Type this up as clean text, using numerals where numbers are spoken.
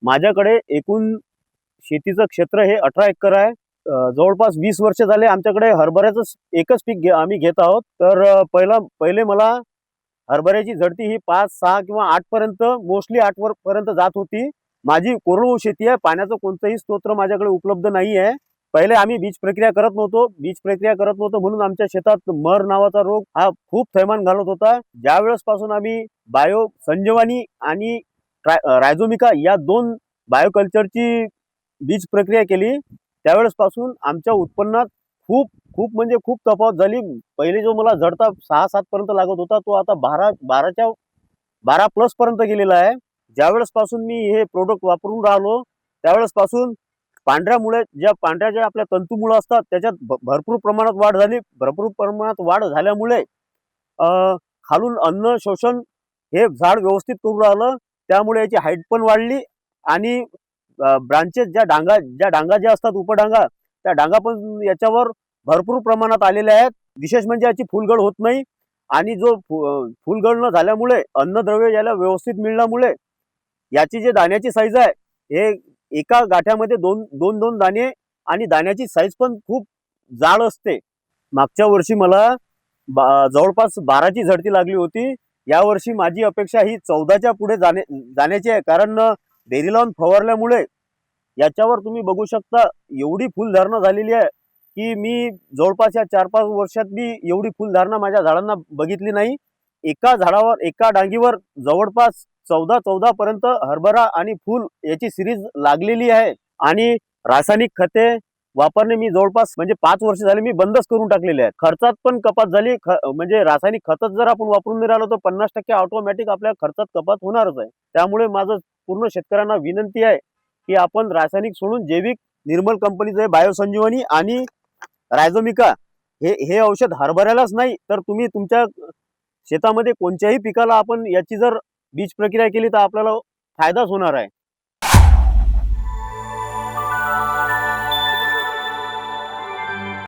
माझ्याकडे एकूण शेतीचं क्षेत्र हे 18 एकर आहे. जवळपास 20 वर्ष झाले आमच्याकडे हरभऱ्याचं एकच पीक आम्ही घेत आहोत. तर पहिले मला हरभऱ्याची झडती ही 5, 6 किंवा 8 पर्यंत, मोस्टली 8 पर्यंत जात होती. माझी कोरडवाहू शेती आहे. पाण्याचं कोणतंही स्तोत्र माझ्याकडे उपलब्ध नाही आहे. पहिले आम्ही बीज प्रक्रिया करत नव्हतो. म्हणून आमच्या शेतात मर नावाचा रोग हा खूप थैमान घालत होता. ज्या वेळेस पासून आम्ही बायो संजीवनी आणि रायझोमिका या 2 बायोकल्चरची बीज प्रक्रिया केली, त्यावेळेस पासून आमच्या उत्पन्नात खूप खूप म्हणजे खूप तफावत झाली. पहिले जो मला झडता 6-7 पर्यंत लागत होता, तो आता 12 प्लस पर्यंत गेलेला आहे. ज्यावेळेस पासून मी हे प्रोडक्ट वापरून राहिलो, त्यावेळेस पासून पांढऱ्या ज्या आपल्या तंतुमुळं असतात, त्याच्यात भरपूर प्रमाणात वाढ झाली. भरपूर प्रमाणात वाढ झाल्यामुळे खालून अन्न शोषण हे झाड व्यवस्थित करून राहिलं. त्यामुळे याची हाईट पण वाढली आणि ब्रांचेस ज्या डांगा ज्या असतात, उपडांगा, त्या डांगा पण याच्यावर भरपूर प्रमाणात आलेल्या आहेत. विशेष म्हणजे याची फुलगळ होत नाही आणि जो फुलगळ न झाल्यामुळे अन्नद्रव्य याला व्यवस्थित मिळण्यामुळे याची जे दाण्याची साईज आहे, हे एका गाठ्यामध्ये दोन दाणे आणि दाण्याची साईज पण खूप जाड असते. मागच्या वर्षी मला जवळपास 12ची झडती लागली होती. यावर्षी माझी अपेक्षा ही 14च्या पुढे जाण्याची आहे. कारण डेरी लावून फवारल्यामुळे याच्यावर तुम्ही बघू शकता एवढी फुलधारणा झालेली आहे की मी जवळपास या 4-5 वर्षात मी एवढी फुलधारणा माझ्या झाडांना बघितली नाही. एका डांगीवर जवळपास 14 पर्यंत हरभरा आणि फूल याची सिरीज लागलेली आहे. आणि रासायनिक खते वापरणे मी जवळपास म्हणजे 5 वर्ष झाले मी बंदच करून टाकलेले आहेत. खर्चात पण कपात झाली. म्हणजे रासायनिक खतच जर आपण वापरून नाही राहिलो तर 50% ऑटोमॅटिक आपल्या खर्चात कपात होणारच आहे. त्यामुळे माझं पूर्ण शेतकऱ्यांना विनंती आहे की आपण रासायनिक सोडून जैविक निर्मल कंपनीचं बायोसंजीवनी आणि रायझोमिका हे औषध हरभऱ्यालाच नाही तर तुम्ही तुमच्या शेतामध्ये कोणत्याही पिकाला आपण याची जर बीज प्रक्रिया केली तर आपल्याला फायदाच होणार आहे.